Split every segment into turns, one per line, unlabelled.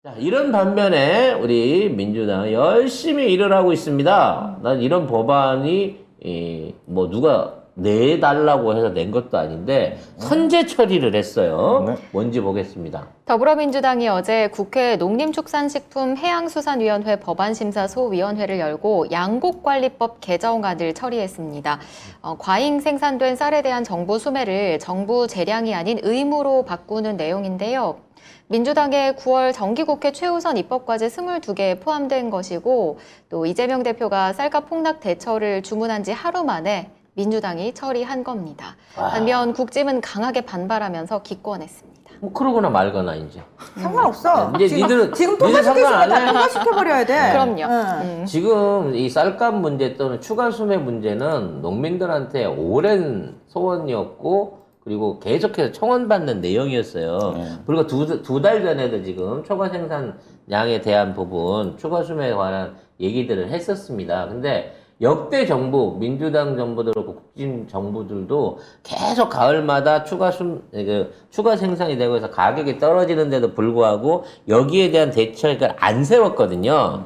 자, 이런 반면에 우리 민주당은 열심히 일을 하고 있습니다. 난 이런 법안이 뭐 누가 내달라고 해서 낸 것도 아닌데 선제 처리를 했어요.
네.
뭔지 보겠습니다.
더불어민주당이 어제 국회 농림축산식품해양수산위원회 법안심사소위원회를 열고 양곡관리법 개정안을 처리했습니다. 과잉 생산된 쌀에 대한 정부 수매를 정부 재량이 아닌 의무로 바꾸는 내용인데요. 민주당의 9월 정기국회 최우선 입법과제 22개에 포함된 것이고 또 이재명 대표가 쌀값 폭락 대처를 주문한 지 하루 만에 민주당이 처리한 겁니다. 반면 국짐은 강하게 반발하면서 기권했습니다.
뭐 그러거나 말거나 이제.
상관없어.
이제 니들
지금
니들 상관
통과시키시면
안
다
해.
통과시켜버려야 돼.
그럼요.
응.
지금 이 쌀값 문제 또는 추가 수매 문제는 농민들한테 오랜 소원이었고 그리고 계속해서 청원받는 내용이었어요. 그리고 두 달 전에도 지금 초과 생산량에 대한 부분 추가 수매에 관한 얘기들을 했었습니다. 근데 역대 정부, 민주당 정부도 그렇고 국진 정부들도 계속 가을마다 추가 생산이 되고 해서 가격이 떨어지는데도 불구하고 여기에 대한 대책을 안 세웠거든요.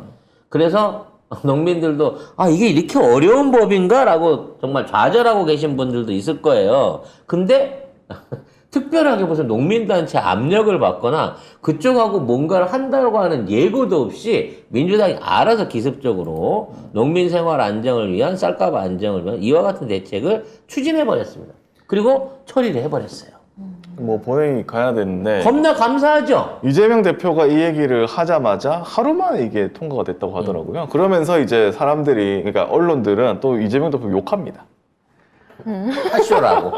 그래서 농민들도 이게 이렇게 어려운 법인가라고 정말 좌절하고 계신 분들도 있을 거예요. 근데 특별하게 무슨 농민단체 압력을 받거나 그쪽하고 뭔가를 한다고 하는 예고도 없이 민주당이 알아서 기습적으로 농민 생활 안정을 위한 쌀값 안정을 위한 이와 같은 대책을 추진해버렸습니다. 그리고 처리를 해버렸어요.
뭐 본회의 가야 되는데
겁나 감사하죠?
이재명 대표가 이 얘기를 하자마자 하루 만에 이게 통과가 됐다고 하더라고요. 그러면서 이제 사람들이, 그러니까 언론들은 또 이재명 대표 욕합니다.
하쇼라고.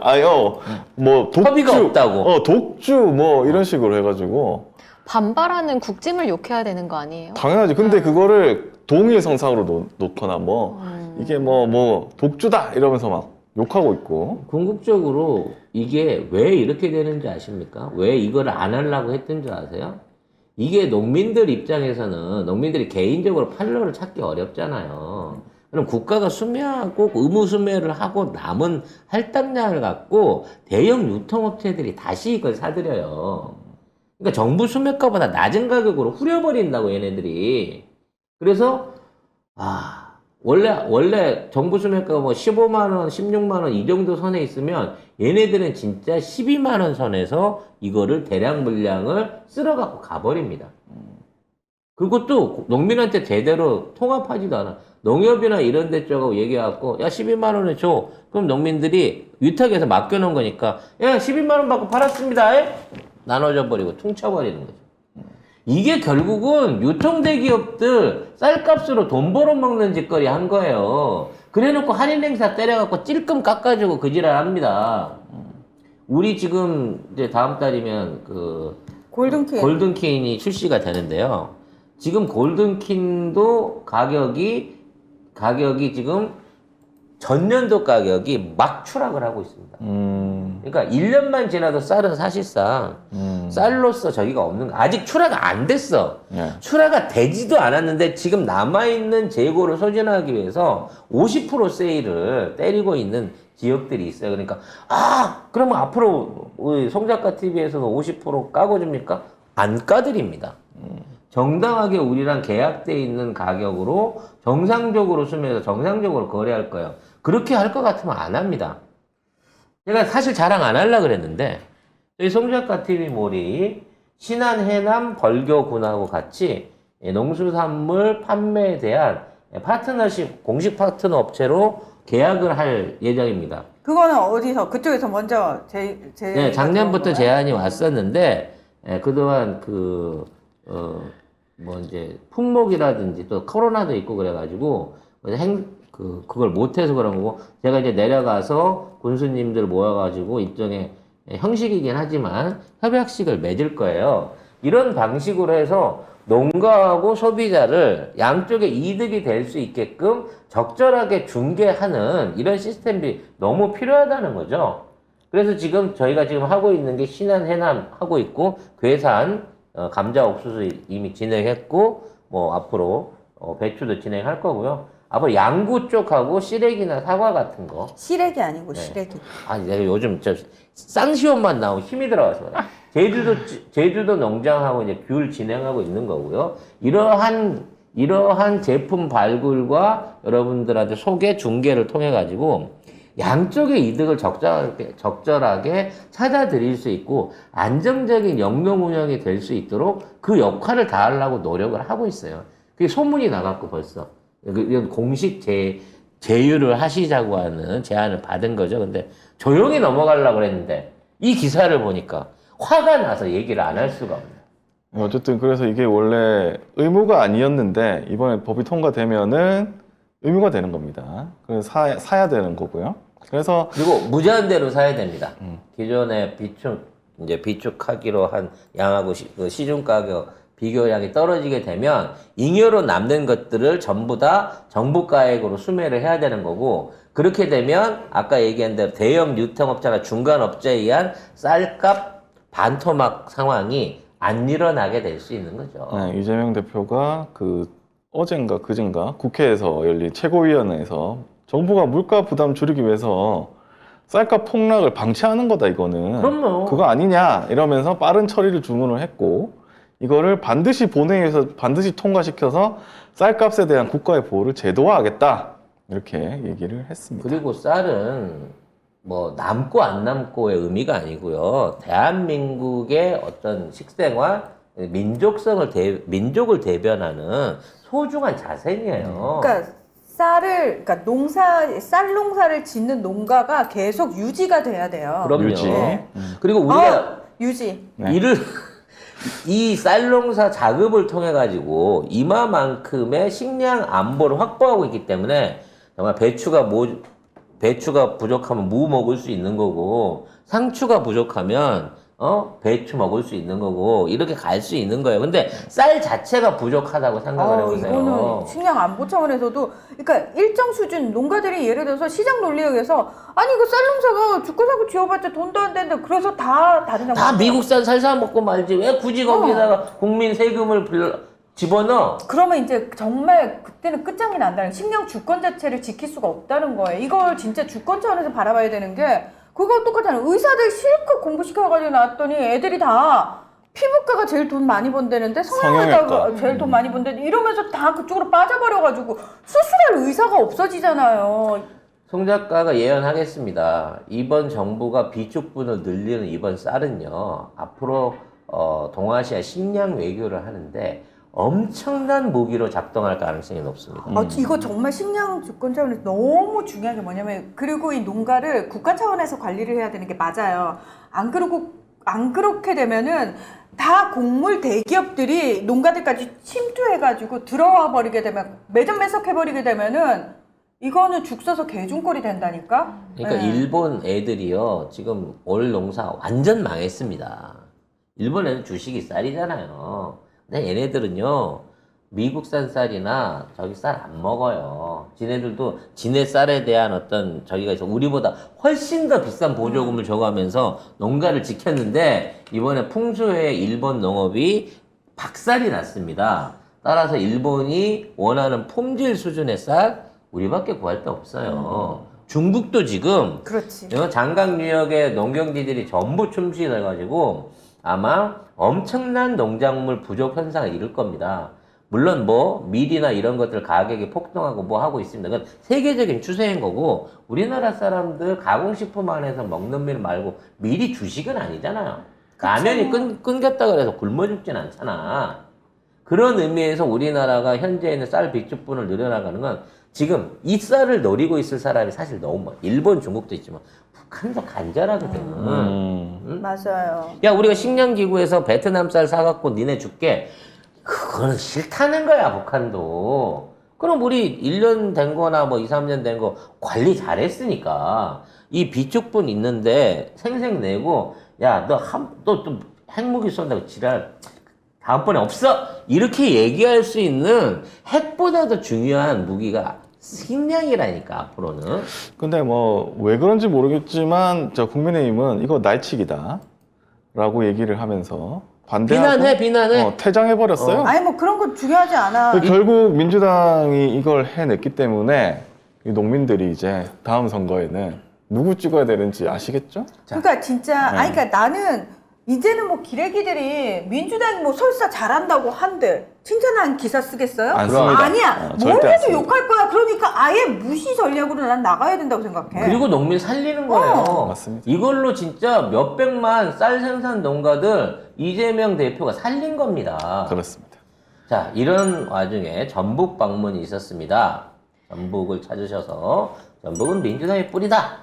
뭐 독주,
협의가 없다고.
독주 뭐 이런 식으로 해가지고
반발하는 국짐을 욕해야 되는 거 아니에요?
당연하지. 근데 그거를 동일 성상으로 놓거나 뭐 이게 뭐 독주다 이러면서 막 욕하고 있고.
궁극적으로 이게 왜 이렇게 되는지 아십니까? 왜 이걸 안 하려고 했던 줄 아세요? 이게 농민들 입장에서는 농민들이 개인적으로 판로를 찾기 어렵잖아요. 그럼 국가가 수매하고 의무 수매를 하고 남은 할당량을 갖고 대형 유통업체들이 다시 이걸 사들여요. 그러니까 정부 수매가보다 낮은 가격으로 후려버린다고 얘네들이. 그래서 원래 정부 수매가가 뭐 15만 원, 16만 원 이 정도 선에 있으면 얘네들은 진짜 12만 원 선에서 이거를 대량 물량을 쓸어갖고 가버립니다. 그것도 농민한테 제대로 통합하지도 않아. 농협이나 이런 데 쪽하고 얘기해갖고 야 12만 원에 줘. 그럼 농민들이 위탁해서 맡겨놓은 거니까 야 12만 원 받고 팔았습니다. 나눠줘 버리고 퉁쳐버리는 거죠. 이게 결국은 유통대기업들 쌀값으로 돈 벌어먹는 짓거리 한 거예요. 그래놓고 할인 행사 때려갖고 찔끔 깎아주고 그 지랄 합니다. 우리 지금 이제 다음 달이면 골든케인이 출시가 되는데요. 지금 골든킨도 가격이 지금 전년도 가격이 막 추락을 하고 있습니다. 그러니까 1년만 지나도 쌀은 사실상 쌀로서 저기가 없는 거. 아직 출하가 안 됐어. 출하가 되지도 않았는데 지금 남아있는 재고를 소진하기 위해서 50% 세일을 때리고 있는 지역들이 있어요. 그러니까 그러면 앞으로 우리 송작가 TV에서는 50% 까고 줍니까? 안 까드립니다. 정당하게 우리랑 계약돼 있는 가격으로 정상적으로 수매해서 정상적으로 거래할 거예요. 그렇게 할 것 같으면 안 합니다. 제가 사실 자랑 안 하려고 그랬는데 저희 송작가 TV 몰이 신안, 해남, 벌교군하고 같이 농수산물 판매에 대한 파트너십, 공식 파트너 업체로 계약을 할 예정입니다.
그거는 어디서? 그쪽에서 먼저
네, 작년부터 제안이 왔었는데 그동안 이제 품목이라든지 또 코로나도 있고 그래가지고 그걸 못해서 그런 거고 제가 이제 내려가서 군수님들 모여가지고 일종의 형식이긴 하지만 협약식을 맺을 거예요. 이런 방식으로 해서 농가하고 소비자를 양쪽에 이득이 될 수 있게끔 적절하게 중개하는 이런 시스템이 너무 필요하다는 거죠. 그래서 저희가 지금 하고 있는 게 신안, 해남 하고 있고 괴산, 감자 옥수수 이미 진행했고 뭐 앞으로 배추도 진행할 거고요. 앞으로 양구 쪽하고 시래기나 사과 같은 거.
시래기 아니고 시래기.
아니 내가 요즘 저 쌍시원만 나오고 힘이 들어가서 그래. 제주도 농장하고 이제 귤 진행하고 있는 거고요. 이러한 제품 발굴과 여러분들한테 소개 중개를 통해 가지고 양쪽의 이득을 적절하게 찾아드릴 수 있고 안정적인 영농 운영이 될 수 있도록 그 역할을 다하려고 노력을 하고 있어요. 그게 소문이 나갔고 벌써 이런 공식 제휴를 하시자고 하는 제안을 받은 거죠. 근데 조용히 넘어가려고 그랬는데 이 기사를 보니까 화가 나서 얘기를 안 할 수가 없네요.
어쨌든 그래서 이게 원래 의무가 아니었는데 이번에 법이 통과되면은 의무가 되는 겁니다. 그래서 사야 되는 거고요. 그래서
그리고 무제한대로 사야 됩니다. 기존에 비축하기로 한 양하고 그 시중 가격 비교량이 떨어지게 되면 잉여로 남는 것들을 전부 다 정부가액으로 수매를 해야 되는 거고 그렇게 되면 아까 얘기한 대로 대형 유통업자나 중간업자에 의한 쌀값 반토막 상황이 안 일어나게 될 수 있는 거죠.
네, 이재명 대표가 그 어젠가 그젠가 국회에서 열린 최고위원회에서 정부가 물가 부담 줄이기 위해서 쌀값 폭락을 방치하는 거다 이거는.
그럼요.
그거 아니냐 이러면서 빠른 처리를 주문을 했고 이거를 반드시 본회의에서 반드시 통과시켜서 쌀값에 대한 국가의 보호를 제도화하겠다 이렇게 얘기를 했습니다.
그리고 쌀은 뭐 남고 안 남고의 의미가 아니고요. 대한민국의 어떤 식생활, 민족을 대변하는 소중한 자생이에요.
그러니까 쌀 농사를 짓는 농가가 계속 유지가 돼야 돼요.
그럼요.
유지.
네.
그리고 우리가
유지.
네.
이 쌀농사 작업을 통해 가지고 이마만큼의 식량 안보를 확보하고 있기 때문에 정말 배추가 부족하면 무 먹을 수 있는 거고 상추가 부족하면 배추 먹을 수 있는 거고 이렇게 갈 수 있는 거예요. 근데 쌀 자체가 부족하다고 생각을 해보세요.
이거는 식량 안보 차원에서도 그러니까 일정 수준 농가들이 예를 들어서 시장 논리에 의해서 아니 그 쌀 농사가 죽고 사고 지어봤자 돈도 안 되는데 그래서 다 다른
다 미국산 쌀 사 먹고 말지 왜 굳이 거기다가 국민 세금을 집어넣어?
그러면 이제 정말 그때는 끝장이 난다는 식량 주권 자체를 지킬 수가 없다는 거예요. 이걸 진짜 주권 차원에서 바라봐야 되는 게 그거 똑같잖아요. 의사들 실컷 공부시켜가지고 나왔더니 애들이 다 피부과가 제일 돈 많이 번다는데 성형외과가 제일 돈 많이 번다는데 이러면서 다 그쪽으로 빠져버려가지고 수술할 의사가 없어지잖아요.
송 작가가 예언하겠습니다. 이번 정부가 비축분을 늘리는 이번 쌀은요. 앞으로 동아시아 식량 외교를 하는데 엄청난 무기로 작동할 가능성이 높습니다.
이거 정말 식량 주권 차원에서 너무 중요한 게 뭐냐면 그리고 이 농가를 국가 차원에서 관리를 해야 되는 게 맞아요. 안 그렇게 되면은 다 곡물 대기업들이 농가들까지 침투해가지고 들어와 버리게 되면 매점 매석해버리게 되면은 이거는 죽 써서 개중꼴이 된다니까.
그러니까
네.
일본 애들이요. 지금 올 농사 완전 망했습니다. 일본 애들 주식이 쌀이잖아요. 근데 얘네들은요. 미국산 쌀이나 저기 쌀 안 먹어요. 지네들도 지네 쌀에 대한 어떤 저기가 있어. 우리보다 훨씬 더 비싼 보조금을 줘가면서 농가를 지켰는데 이번에 풍수의 일본 농업이 박살이 났습니다. 따라서 일본이 원하는 품질 수준의 쌀 우리밖에 구할 데 없어요. 중국도 지금
그렇지.
장강 유역의 농경지들이 전부 침수돼가지고 아마 엄청난 농작물 부족 현상을 이룰 겁니다. 물론 뭐 밀이나 이런 것들 가격이 폭등하고 뭐 하고 있습니다. 그건 세계적인 추세인 거고 우리나라 사람들 가공식품 안에서 먹는 밀 말고 밀이 주식은 아니잖아요. 라면이 끊겼다 그래서 굶어 죽진 않잖아. 그런 의미에서 우리나라가 현재 있는 쌀 비축분을 늘려나가는 건 지금 이 쌀을 노리고 있을 사람이 사실 너무 많아. 일본, 중국도 있지만 북한도 간절하거든. 응?
맞아요.
야, 우리가 식량기구에서 베트남 쌀 사갖고 니네 줄게. 그거는 싫다는 거야, 북한도. 그럼 우리 1년 된 거나 뭐 2, 3년 된 거 관리 잘했으니까 이 비축분 있는데 생색 내고 야, 너 또 핵무기 쏜다고 지랄. 다음번에 없어! 이렇게 얘기할 수 있는 핵보다도 중요한 무기가 식량이라니까, 앞으로는.
근데 뭐 왜 그런지 모르겠지만 저 국민의힘은 이거 날치기다 라고 얘기를 하면서 반대하고
비난해.
퇴장해버렸어요.
아니 뭐 그런 건 중요하지 않아.
결국 민주당이 이걸 해냈기 때문에 이 농민들이 이제 다음 선거에는 누구 찍어야 되는지 아시겠죠?
그러니까 진짜
네.
아니 그러니까 나는 이제는 뭐 기레기들이 민주당이 뭐 설사 잘한다고 한들 칭찬한 기사 쓰겠어요?
안 씁니다.
아니야. 뭘
절대 안
해도
씁니다.
욕할 거야. 그러니까 아예 무시 전략으로 난 나가야 된다고 생각해.
그리고 농민 살리는 거예요.
맞습니다.
이걸로 진짜 몇백만 쌀 생산 농가들 이재명 대표가 살린 겁니다.
그렇습니다.
자, 이런 와중에 전북 방문이 있었습니다. 전북을 찾으셔서 전북은 민주당의 뿌리다.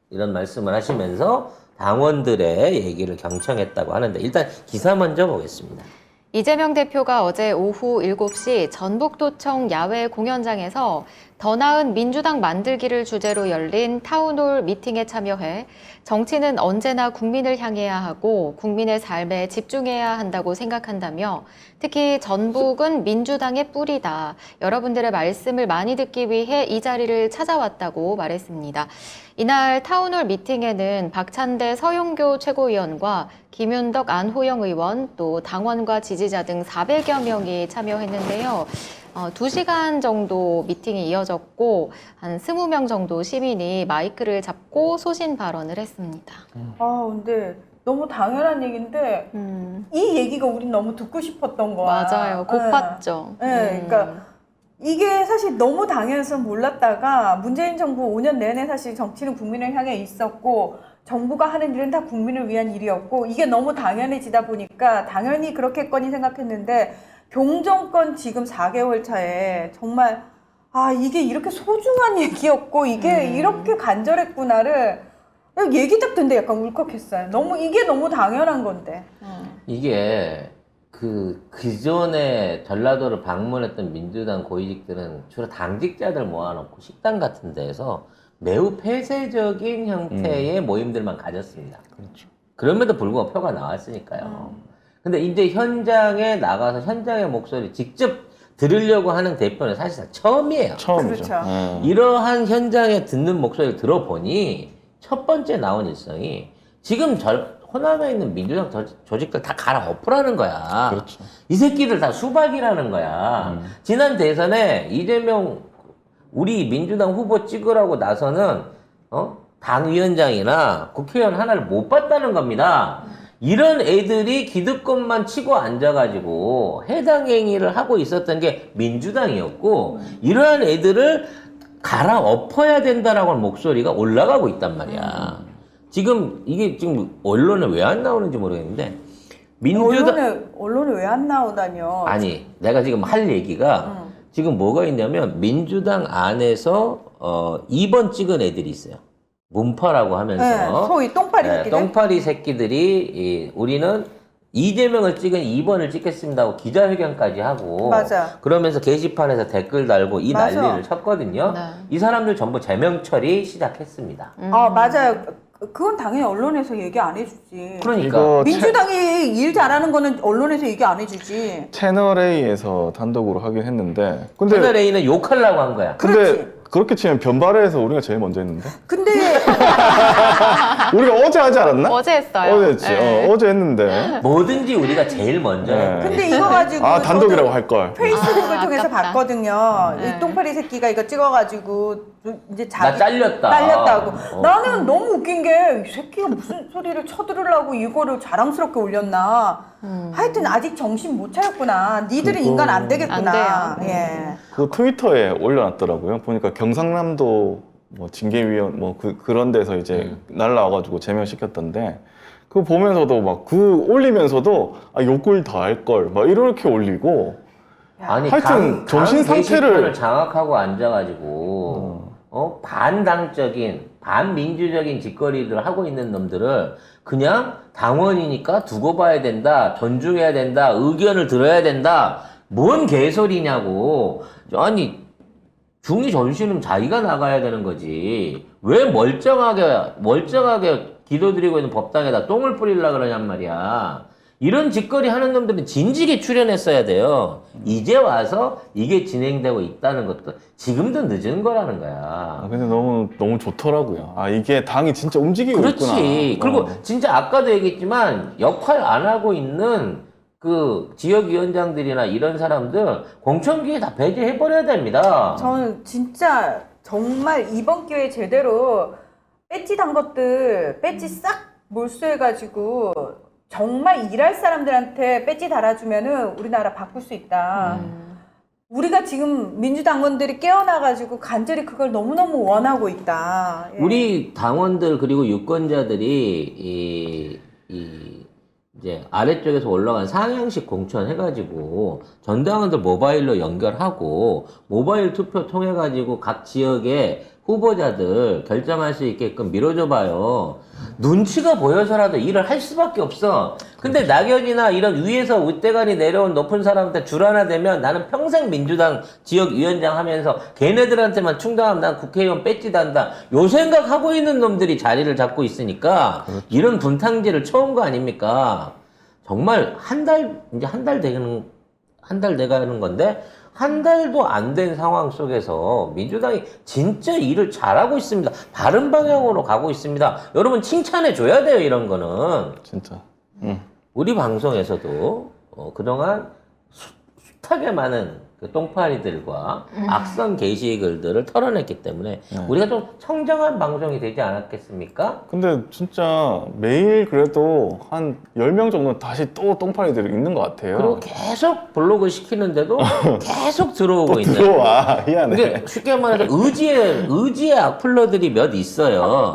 이런 말씀을 하시면서 당원들의 얘기를 경청했다고 하는데 일단 기사 먼저 보겠습니다.
이재명 대표가 어제 오후 7시 전북도청 야외 공연장에서 더 나은 민주당 만들기를 주제로 열린 타운홀 미팅에 참여해 정치는 언제나 국민을 향해야 하고 국민의 삶에 집중해야 한다고 생각한다며 특히 전북은 민주당의 뿌리다. 여러분들의 말씀을 많이 듣기 위해 이 자리를 찾아왔다고 말했습니다. 이날 타운홀 미팅에는 박찬대 서용교 최고위원과 김윤덕 안호영 의원 또 당원과 지지자 등 400여 명이 참여했는데요. 2시간 정도 미팅이 이어졌고 한 20명 정도 시민이 마이크를 잡고 소신 발언을 했습니다.
아 근데 너무 당연한 얘기인데 이 얘기가 우린 너무 듣고 싶었던 거야.
맞아요. 고팠죠.
네, 그러니까 이게 사실 너무 당연해서 몰랐다가 문재인 정부 5년 내내 사실 정치는 국민을 향해 있었고 정부가 하는 일은 다 국민을 위한 일이었고 이게 너무 당연해지다 보니까 당연히 그렇겠거니 생각했는데 경정권 지금 4개월 차에 정말 아 이게 이렇게 소중한 얘기였고 이게 이렇게 간절했구나를 얘기 딱 듣는데 약간 울컥했어요. 너무 이게 너무 당연한 건데.
이게 그 전에 전라도를 방문했던 민주당 고위직들은 주로 당직자들 모아놓고 식당 같은 데에서 매우 폐쇄적인 형태의 모임들만 가졌습니다.
그렇죠.
그럼에도 불구하고 표가 나왔으니까요. 근데 이제 현장에 나가서 현장의 목소리 직접 들으려고 하는 대표는 사실상 처음이에요.
처음이죠.
그렇죠.
이러한 현장에 듣는 목소리를 들어보니 첫 번째 나온 일성이 지금 호남에 있는 민주당 조직들 다 갈아엎으라는 거야.
그렇죠.
이 새끼들 다 수박이라는 거야. 지난 대선에 이재명 우리 민주당 후보 찍으라고 나서는 당위원장이나 국회의원 하나를 못 봤다는 겁니다. 이런 애들이 기득권만 치고 앉아가지고 해당 행위를 하고 있었던 게 민주당이었고 이러한 애들을 갈아엎어야 된다라고 하는 목소리가 올라가고 있단 말이야. 지금 이게 지금 언론에 왜 안 나오는지 모르겠는데
언론에 왜 안 나오다뇨?
아니 내가 지금 할 얘기가 지금 뭐가 있냐면 민주당 안에서 2번 찍은 애들이 있어요. 문파라고 하면서
네, 소위 똥파리 새끼들.
똥파리 새끼들이 우리는 이재명을 찍은 2번을 찍겠습니다 하고 기자회견까지 하고
맞아.
그러면서 게시판에서 댓글 달고 이
맞아.
난리를 쳤거든요.
네.
이 사람들 전부 제명 처리 시작했습니다.
맞아요. 그건 당연히 언론에서 얘기 안 해주지.
그러니까
이거
민주당이 일 잘하는 거는 언론에서 얘기 안 해주지.
채널 A에서 단독으로 하긴 했는데 근데
채널 A는 욕하려고 한 거야.
근데 그렇게 치면 변발해서 우리가 제일 먼저 했는데
근데
우리가 어제 하지 않았나?
어제 했어요.
어제 했지.
네.
어제 했는데
뭐든지 우리가 제일 먼저
네.
해.
근데 이거 가지고
아 단독이라고
저도
할 걸.
페이스북을 통해서
아깝다.
봤거든요.
네.
이 똥파리 새끼가 이거 찍어가지고 이제
나 잘렸다.
잘렸다고. 나는 너무 웃긴 게 이 새끼가 무슨 소리를 쳐들으려고 이거를 자랑스럽게 올렸나. 하여튼 아직 정신 못 차렸구나. 니들은
그거
인간 안 되겠구나.
안 돼요.
예.
그 트위터에 올려놨더라고요. 보니까 경상남도 뭐 징계위원 뭐 그런 데서 이제 날라와가지고 제명시켰던데 그거 보면서도 막 그 올리면서도 아 욕을 더 할 걸 막 이렇게 올리고
아니
하여튼 정신 상태를
게시판을 장악하고 앉아가지고 반당적인 반민주적인 짓거리를 하고 있는 놈들을 그냥 당원이니까 두고 봐야 된다, 존중해야 된다, 의견을 들어야 된다. 뭔 개소리냐고. 아니 중리 전신은 자기가 나가야 되는 거지. 왜 멀쩡하게 기도드리고 있는 법당에다 똥을 뿌리려고 그러냔 말이야. 이런 짓거리 하는 놈들은 진지게 출연했어야 돼요. 이제 와서 이게 진행되고 있다는 것도 지금도 늦은 거라는 거야.
아, 근데 너무 좋더라고요. 아 이게 당이 진짜 움직이고 있구나.
그렇지. 그리고 진짜 아까도 얘기했지만 역할 안 하고 있는 그 지역위원장들이나 이런 사람들 공천기에 다 배제해버려야 됩니다.
저는 진짜 정말 이번 기회에 제대로 배지 단 것들 배지 싹 몰수해가지고 정말 일할 사람들한테 배지 달아주면은 우리나라 바꿀 수 있다. 우리가 지금 민주당원들이 깨어나가지고 간절히 그걸 너무너무 원하고 있다. 예.
우리 당원들 그리고 유권자들이 이제 아래쪽에서 올라간 상향식 공천 해가지고 전당원들 모바일로 연결하고 모바일 투표 통해가지고 각 지역의 후보자들 결정할 수 있게끔 밀어줘봐요. 눈치가 보여서라도 일을 할 수밖에 없어. 근데 낙연이나 이런 위에서 윗대가리 내려온 높은 사람한테 줄 하나 되면 나는 평생 민주당 지역위원장 하면서 걔네들한테만 충당하면 난 국회의원 배지 단다. 요 생각하고 있는 놈들이 자리를 잡고 있으니까 이런 분탕질을 처음 거 아닙니까? 정말 이제 한 달 돼가는 건데 한 달도 안 된 상황 속에서 민주당이 진짜 일을 잘하고 있습니다. 바른 방향으로 가고 있습니다. 여러분 칭찬해 줘야 돼요, 이런 거는.
진짜.
우리 방송에서도 그동안 숱하게 많은 그 똥파리들과 악성 게시글들을 털어냈기 때문에 우리가 좀 청정한 방송이 되지 않았겠습니까?
근데 진짜 매일 그래도 한 10명 정도는 다시 또 똥파리들이 있는 것 같아요.
그리고 계속 블로그 시키는데도 계속 들어오고
또
있는.
들어와. 희한해.
이게 쉽게 말해서 의지의 악플러들이 몇 있어요.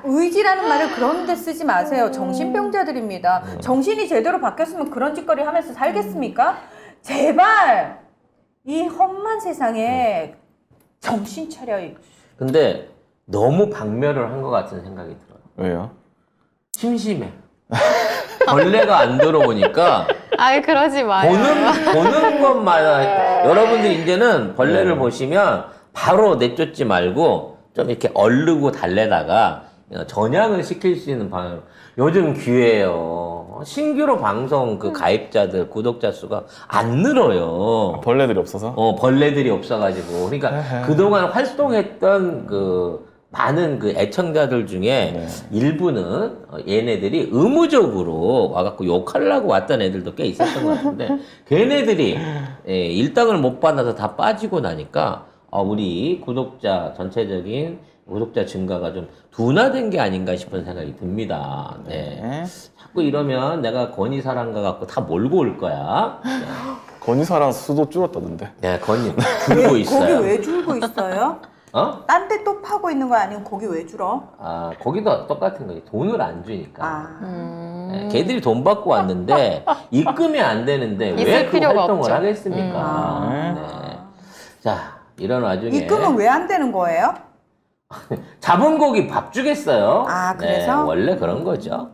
의지라는 말을 그런 데 쓰지 마세요. 정신병자들입니다. 정신이 제대로 바뀌었으면 그런 짓거리 하면서 살겠습니까? 제발 이 험한 세상에 정신 차려.
근데 너무 박멸을 한 것 같은 생각이 들어요.
왜요?
심심해. 벌레가 안 들어오니까
아이, 그러지 마요.
보는 것마다 여러분들 이제는 벌레를 보시면 바로 내쫓지 말고 좀 이렇게 얼르고 달래다가 전향을 시킬 수 있는 방향으로. 요즘 기회예요. 신규로 방송 그 가입자들, 구독자 수가 안 늘어요.
벌레들이 없어서?
벌레들이 없어가지고. 그러니까 그동안 활동했던 그 많은 그 애청자들 중에 일부는 얘네들이 의무적으로 와갖고 욕하려고 왔던 애들도 꽤 있었던 것 같은데 걔네들이 일당을 못 받아서 다 빠지고 나니까 우리 구독자 전체적인 구독자 증가가 좀 둔화된 게 아닌가 싶은 생각이 듭니다. 네. 자꾸 이러면 내가 건희사랑가 갖고 다 몰고 올 거야.
건희사랑 수도 줄었다던데.
네, 건희 줄고 있어요.
거기 왜 줄고 있어요? 딴 데 또 파고 있는 거 아니면 거기 왜 줄어?
거기도 똑같은 거지. 돈을 안 주니까.
음.
네, 걔들이 돈 받고 왔는데 입금이 안 되는데 왜
있을
그
필요가
활동을
없죠.
하겠습니까? 네. 자, 이런 와중에
입금은 왜 안 되는 거예요?
잡은 고기 밥 주겠어요?
그래서?
네, 원래 그런 거죠.